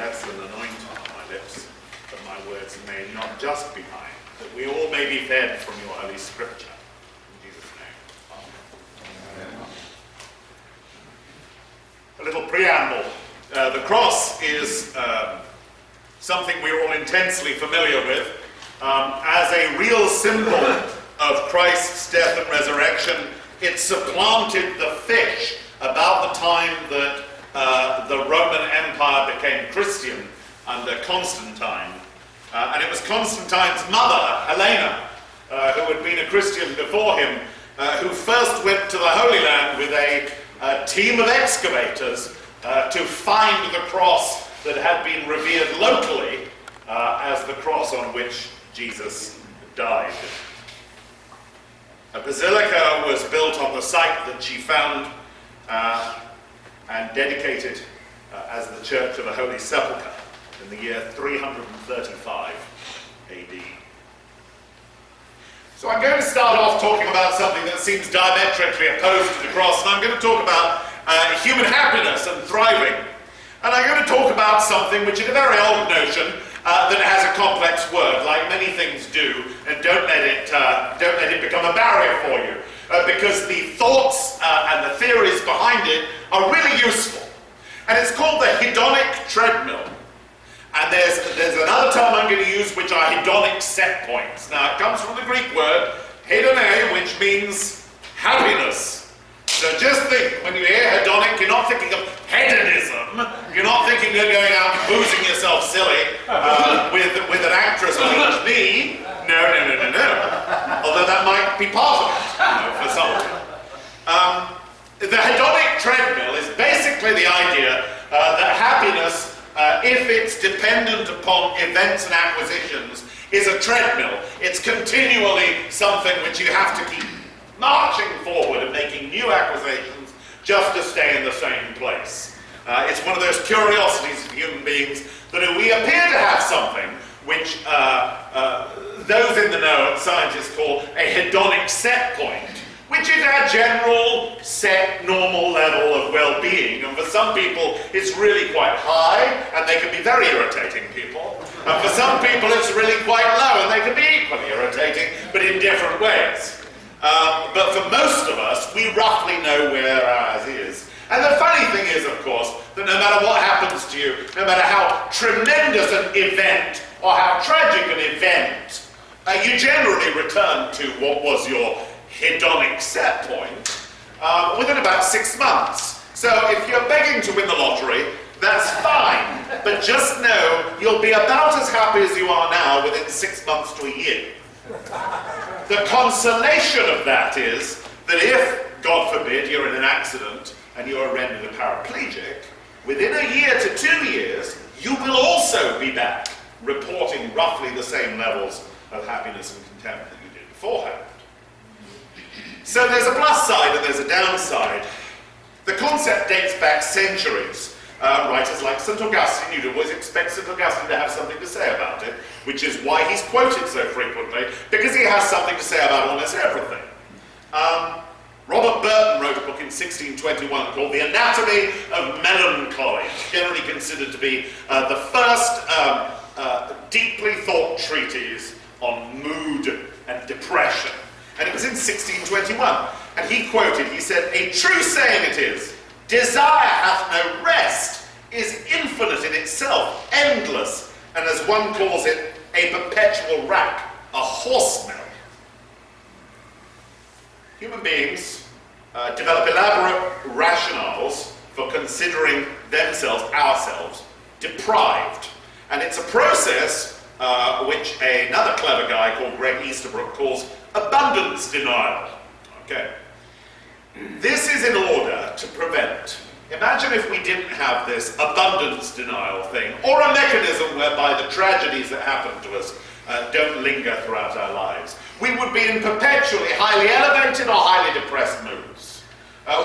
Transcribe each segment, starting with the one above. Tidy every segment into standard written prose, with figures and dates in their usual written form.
bless and anoint on my lips, that my words may not just be mine, that we all may be fed from your holy scripture. In Jesus' name. Amen. A little preamble. The cross is something we're all intensely familiar with as a real symbol of Christ's death and resurrection. It supplanted the fish about the time that the Roman Empire became Christian under Constantine. And it was Constantine's mother, Helena, who had been a Christian before him, who first went to the Holy Land with a team of excavators to find the cross that had been revered locally as the cross on which Jesus died. A basilica was built on the site that she found and dedicated as the Church of the Holy Sepulchre in the year 335 AD. So I'm going to start off talking about something that seems diametrically opposed to the cross, and I'm going to talk about human happiness and thriving. And I'm going to talk about something which is a very old notion that has a complex word, like many things do, and don't let it become a barrier for you, because the thoughts and the theories behind it are really useful. And it's called the Hedonic Treadmill. And there's another term I'm going to use, which are hedonic set points. Now, it comes from the Greek word hedone, which means happiness. So just think, when you hear hedonic, you're not thinking of hedonism. You're not thinking of going out and boozing yourself silly with an actress on each knee. No. Although that might be part of it, for some of you. The hedonic treadmill is basically the idea that happiness, if it's dependent upon events and acquisitions, is a treadmill. It's continually something which you have to keep marching forward and making new acquisitions just to stay in the same place. It's one of those curiosities of human beings that we appear to have something which those in the know and scientists call a hedonic set point, which is our general set normal level of well-being. And for some people it's really quite high and they can be very irritating people. And for some people it's really quite low and they can be equally irritating, but in different ways. But for most of us, we roughly know where ours is. And the funny thing is, of course, that no matter what happens to you, no matter how tremendous an event or how tragic an event, you generally return to what was your hedonic set point within about 6 months. So if you're begging to win the lottery, that's fine. But just know you'll be about as happy as you are now within 6 months to a year. The consolation of that is that if, God forbid, you're in an accident and you are rendered a paraplegic, within a year to 2 years, you will also be back reporting roughly the same levels of happiness and content that you did beforehand. So there's a plus side and there's a downside. The concept dates back centuries. Writers like St. Augustine, you'd always expect St. Augustine to have something to say about it, which is why he's quoted so frequently, because he has something to say about almost everything. Robert Burton wrote a book in 1621 called The Anatomy of Melancholy, generally considered to be the first deeply thought treatise on mood and depression. And it was in 1621. And he quoted, he said, "A true saying it is, desire hath no rest, is infinite in itself, endless, and as one calls it, a perpetual rack, a horse mill." Human beings develop elaborate rationales for considering themselves, ourselves, deprived. And it's a process which another clever guy called Greg Easterbrook calls abundance denial. Okay. This is in order to prevent. Imagine if we didn't have this abundance denial thing, or a mechanism whereby the tragedies that happen to us don't linger throughout our lives. We would be in perpetually highly elevated or highly depressed moods.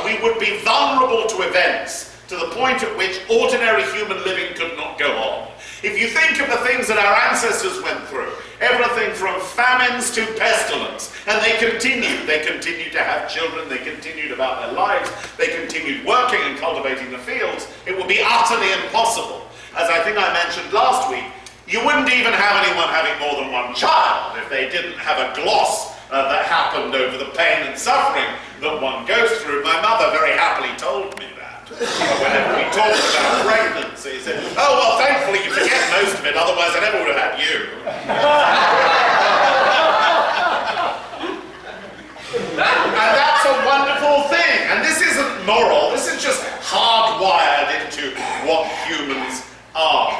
We would be vulnerable to events to the point at which ordinary human living could not go on. If you think of the things that our ancestors went through, everything from famines to pestilence, and they continued to have children, they continued about their lives, they continued working and cultivating the fields, it would be utterly impossible. as I think I mentioned last week, you wouldn't even have anyone having more than one child if they didn't have a gloss that happened over the pain and suffering that one goes through. My mother very happily told me that. Whenever we talked about pregnancy, she said, oh, well, thankfully you forget most of it, otherwise I never would have had you. And that's a wonderful thing. And this isn't moral, this is just hardwired into what humans are.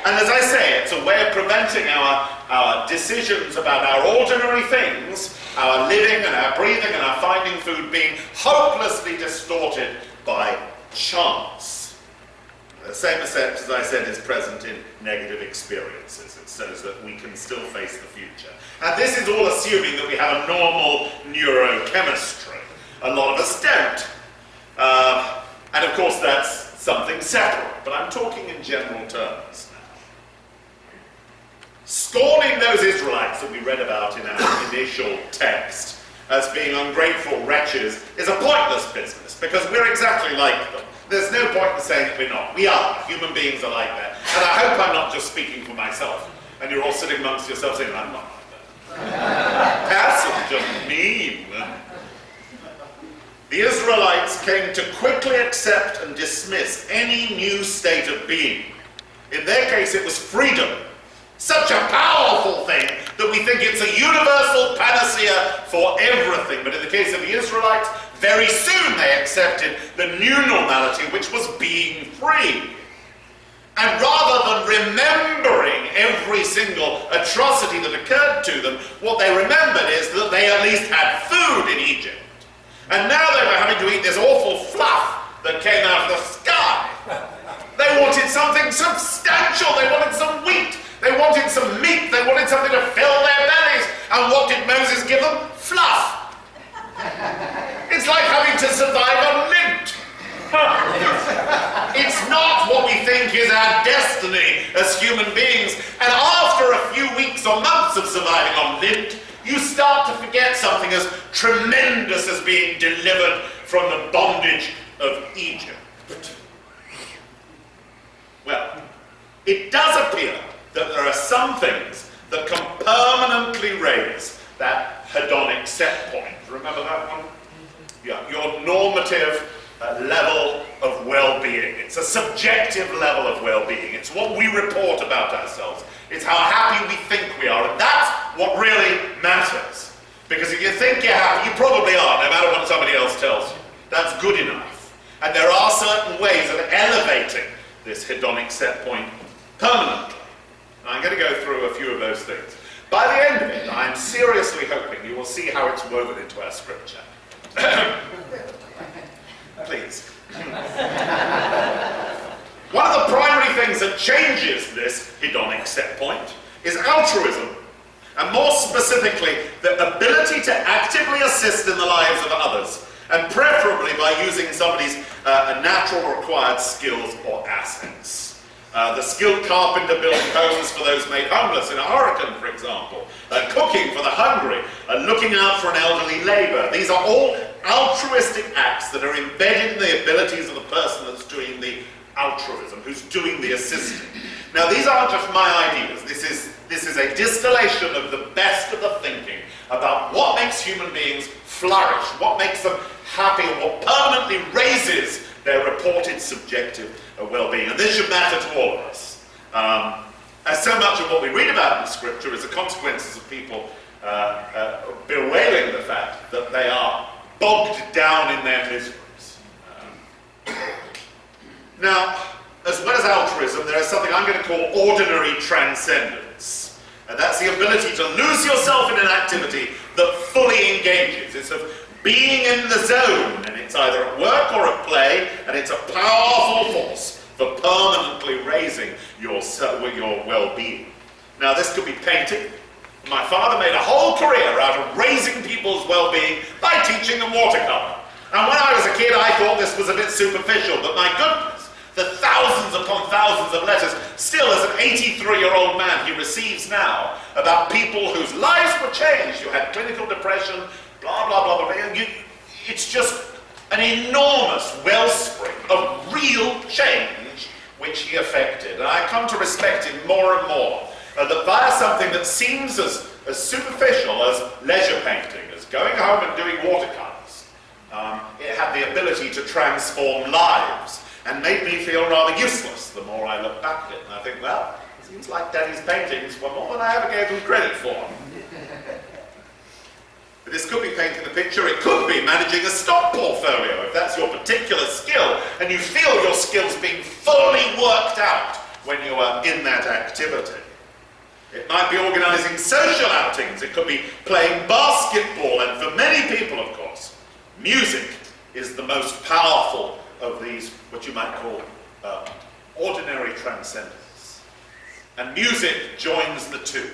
And as I say, it's a way of preventing our decisions about our ordinary things, our living and our breathing and our finding food being hopelessly distorted by chance. The same effect, as I said, is present in negative experiences. It says that we can still face the future. And this is all assuming that we have a normal neurochemistry. A lot of us don't. And of course that's something separate, but I'm talking in general terms now. Scorning those Israelites that we read about in our initial text as being ungrateful wretches is a pointless business, because we're exactly like them. There's no point in saying that we're not. We are. Human beings are like that. And I hope I'm not just speaking for myself, and you're all sitting amongst yourselves saying, I'm not like that. That's just mean. The Israelites came to quickly accept and dismiss any new state of being. In their case, it was freedom. Such a powerful thing that we think it's a universal panacea for everything. But in the case of the Israelites, very soon they accepted the new normality, which was being free. And rather than remembering every single atrocity that occurred to them, what they remembered is that they at least had food in Egypt. And now they were having to eat this awful fluff that came out of the sky. They wanted something substantial. They wanted some wheat. They wanted some meat. They wanted something to fill their bellies. And what did Moses give them? Fluff. It's like having to survive on lint. It's not what we think is our destiny as human beings. And after a few weeks or months of surviving on lint, you start to forget something as tremendous as being delivered from the bondage of Egypt. Well, it does appear that there are some things that can permanently raise that hedonic set point. Remember that one? Yeah, your normative level of well-being. It's a subjective level of well-being. It's what we report about ourselves. It's how happy we think we are, and that's what really matters. Because if you think you're happy, you probably are, no matter what somebody else tells you. That's good enough. And there are certain ways of elevating this hedonic set point permanently. And I'm going to go through a few of those things. By the end of it, I'm seriously hoping you will see how it's woven into our scripture. Please. One of the primary things that changes this hedonic set point is altruism, and more specifically, the ability to actively assist in the lives of others, and preferably by using somebody's natural or acquired skills or assets. The skilled carpenter building homes for those made homeless in a hurricane, for example, cooking for the hungry, looking out for an elderly neighbor. These are all altruistic acts that are embedded in the abilities of the person that's doing the altruism, who's doing the assisting. Now, these aren't just my ideas. This is a distillation of the best of the thinking about what makes human beings flourish, what makes them happy, and what permanently raises their reported subjective well-being. And this should matter to all of us. As so much of what we read about in Scripture is the consequences of people bewailing the fact that they are bogged down in their miseries. Now, as well as altruism, there is something I'm going to call ordinary transcendence. And that's the ability to lose yourself in an activity that fully engages. It's of being in the zone, and it's either at work or at play, and it's a powerful force for permanently raising your well-being. Now, this could be painting. My father made a whole career out of raising people's well-being by teaching them watercolor. And when I was a kid, I thought this was a bit superficial, but my goodness, the thousands upon thousands of letters, still as an 83-year-old man, he receives now about people whose lives were changed. You had clinical depression, blah, blah, blah, blah. It's just an enormous wellspring of real change which he effected. And I come to respect him more and more, that via something that seems as superficial as leisure painting, as going home and doing watercolours, it had the ability to transform lives, and made me feel rather useless the more I look back at it. And I think, well, it seems like Daddy's paintings were more than I ever gave them credit for. But this could be painting the picture, it could be managing a stock portfolio, if that's your particular skill, and you feel your skills being fully worked out when you are in that activity. It might be organising social outings, it could be playing basketball, and for many people, of course, music is the most powerful of these, what you might call, ordinary transcendence. And music joins the two,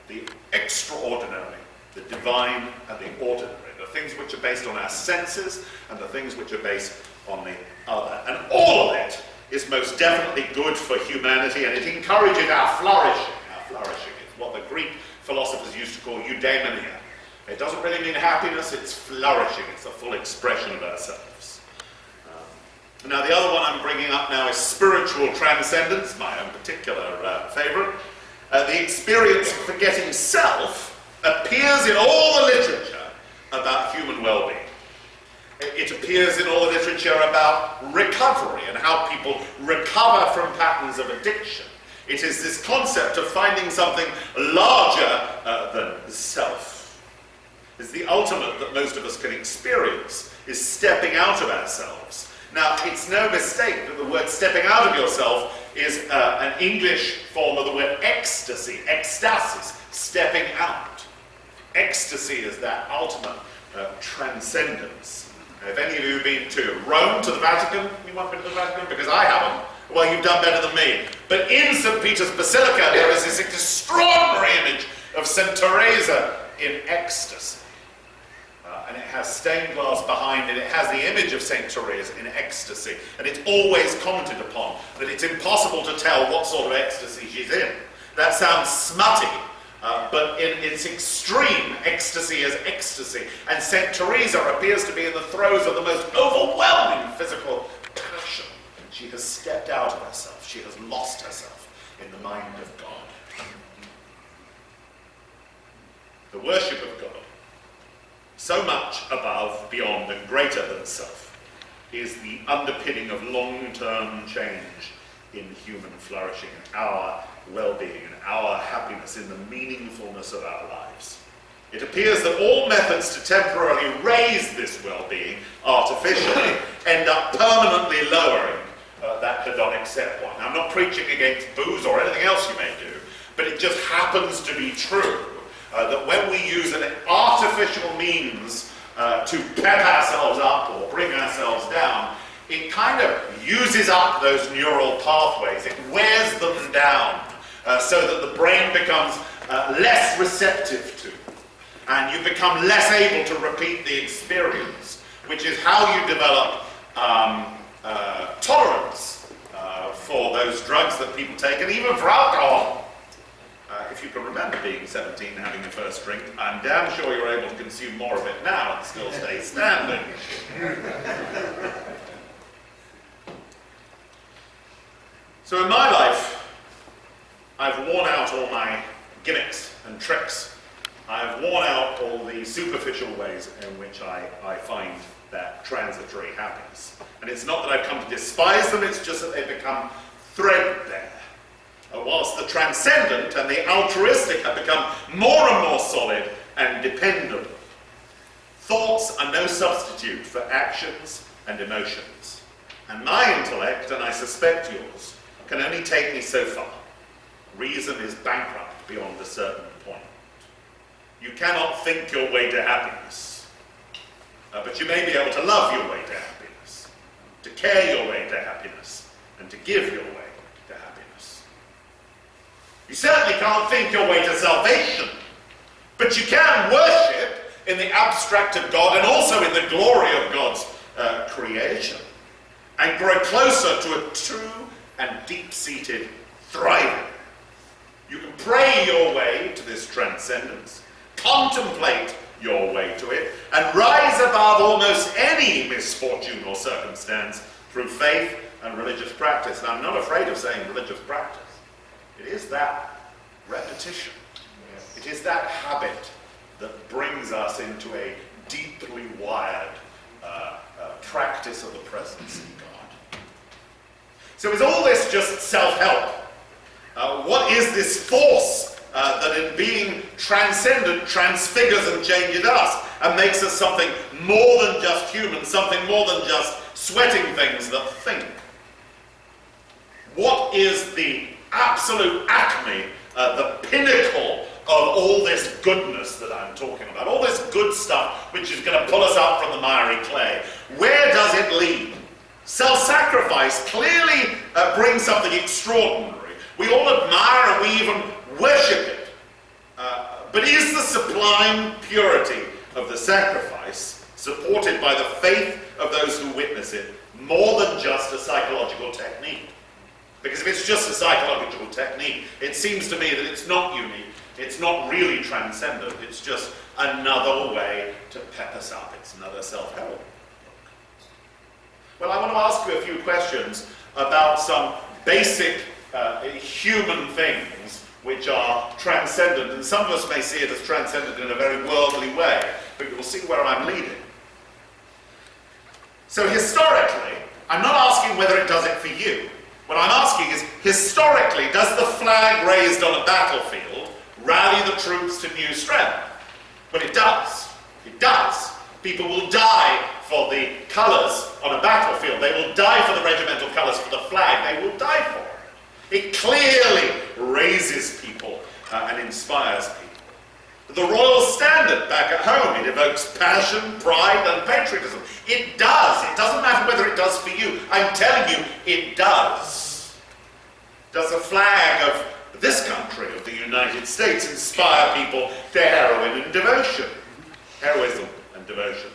the extraordinary, the divine and the ordinary, the things which are based on our senses and the things which are based on the other. And all of it is most definitely good for humanity, and it encourages our flourishing. Our flourishing is what the Greek philosophers used to call eudaimonia. It doesn't really mean happiness, it's flourishing. It's the full expression of ourselves. Now the other one I'm bringing up now is spiritual transcendence, my own particular favourite. The experience of forgetting self appears in all the literature about human well-being. It appears in all the literature about recovery and how people recover from patterns of addiction. It is this concept of finding something larger than self. It's the ultimate that most of us can experience, is stepping out of ourselves. Now, it's no mistake that the word stepping out of yourself is an English form of the word ecstasy, ecstasis, stepping out. Ecstasy is that ultimate transcendence. If any of you have been to Rome, to the Vatican, anyone been to the Vatican? Because I haven't. Well, you've done better than me. But in St. Peter's Basilica, there is this extraordinary image of St. Teresa in ecstasy. And it has stained glass behind it. It has the image of St. Teresa in ecstasy. And it's always commented upon that it's impossible to tell what sort of ecstasy she's in. That sounds smutty. But in its extreme, ecstasy is ecstasy. And St. Teresa appears to be in the throes of the most overwhelming physical passion. She has stepped out of herself. She has lost herself in the mind of God. The worship of God, so much above, beyond, and greater than self, is the underpinning of long-term change in human flourishing, and our well-being, and our happiness in the meaningfulness of our lives. It appears that all methods to temporarily raise this well-being artificially end up permanently lowering that hedonic set point. Now, I'm not preaching against booze or anything else you may do, but it just happens to be true that when we use an artificial means to pep ourselves up or bring ourselves down, it kind of uses up those neural pathways. It wears them down so that the brain becomes less receptive to, and you become less able to repeat the experience, which is how you develop tolerance for those drugs that people take, and even for alcohol. If you can remember being 17 and having your first drink, I'm damn sure you're able to consume more of it now and still stay standing. So in my life, I've worn out all my gimmicks and tricks. I've worn out all the superficial ways in which I find that transitory happiness. And it's not that I've come to despise them, it's just that they become threadbare. Whilst the transcendent and the altruistic have become more and more solid and dependable. Thoughts are no substitute for actions and emotions. And my intellect, and I suspect yours, can only take me so far. Reason is bankrupt beyond a certain point. You cannot think your way to happiness, but you may be able to love your way to happiness, to care your way to happiness, and to give your way to happiness. You certainly can't think your way to salvation, but you can worship in the abstract of God and also in the glory of God's creation, and grow closer to a true and deep-seated thriving. You can pray your way to this transcendence, contemplate your way to it, and rise above almost any misfortune or circumstance through faith and religious practice. And I'm not afraid of saying religious practice. It is that repetition. It is that habit that brings us into a deeply wired practice of the presence of God. So is all this just self-help? What is this force that in being transcendent transfigures and changes us and makes us something more than just human, something more than just sweating things that think? What is the absolute acme, the pinnacle of all this goodness that I'm talking about, all this good stuff which is going to pull us up from the miry clay? Where does it lead? Self-sacrifice clearly brings something extraordinary. We all admire and we even worship it. But is the sublime purity of the sacrifice, supported by the faith of those who witness it, more than just a psychological technique? Because if it's just a psychological technique, it seems to me that it's not unique. It's not really transcendent. It's just another way to pep us up. It's another self-help. Well, I want to ask you a few questions about some basic human things which are transcendent. And some of us may see it as transcendent in a very worldly way, but you'll see where I'm leading. So historically, I'm not asking whether it does it for you. What I'm asking is, historically, does the flag raised on a battlefield rally the troops to new strength? Well, it does. It does. People will die for the colours on a battlefield. They will die for the regimental colours, for the flag. They will die for it. It clearly raises people and inspires people. The royal standard back at home, it evokes passion, pride, and patriotism. It does. It doesn't matter whether it does for you. I'm telling you, it does. Does the flag of this country, of the United States, inspire people to heroism and devotion? Heroism and devotion.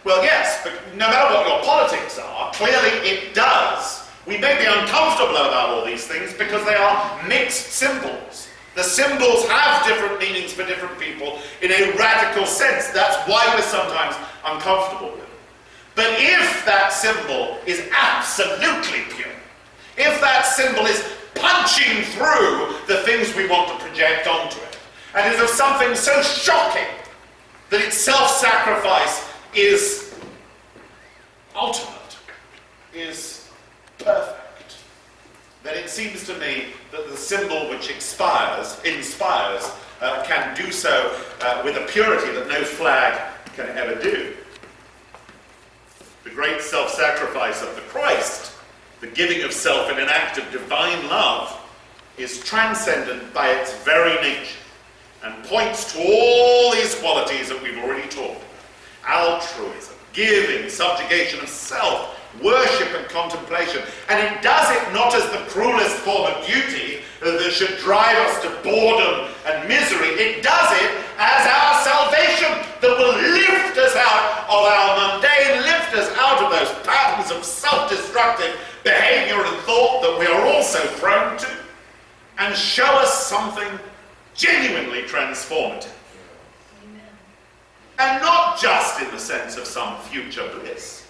Well, yes, but no matter what your politics are, clearly it does. We may be uncomfortable about all these things because they are mixed symbols. The symbols have different meanings for different people in a radical sense. That's why we're sometimes uncomfortable with it. But if that symbol is absolutely pure, if that symbol is punching through the things we want to project onto it, and is of something so shocking that its self-sacrifice is ultimate, is perfect, then it seems to me that the symbol which inspires, can do so with a purity that no flag can ever do. The great self-sacrifice of the Christ, the giving of self in an act of divine love, is transcendent by its very nature and points to all these qualities that we've already talked about. Altruism, giving, subjugation of self, worship and contemplation. And it does it not as the cruelest form of duty that should drive us to boredom and misery. It does it as our salvation that will lift us out of our mundane, lift us out of those patterns of self-destructive behavior and thought that we are also prone to, and show us something genuinely transformative. And not just in the sense of some future bliss,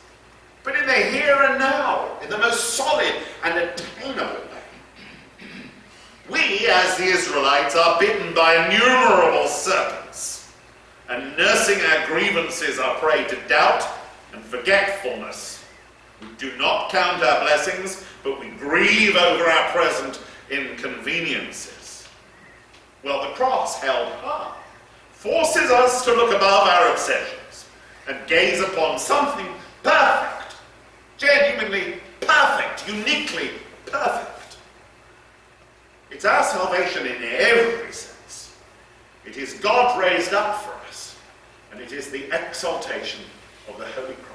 but in the here and now, in the most solid and attainable way. We, as the Israelites, are bitten by innumerable serpents, and nursing our grievances are prey to doubt and forgetfulness. We do not count our blessings, but we grieve over our present inconveniences. Well, the cross held high forces us to look above our obsessions and gaze upon something perfect, genuinely perfect, uniquely perfect. It's our salvation in every sense. It is God raised up for us, and it is the exaltation of the Holy Cross.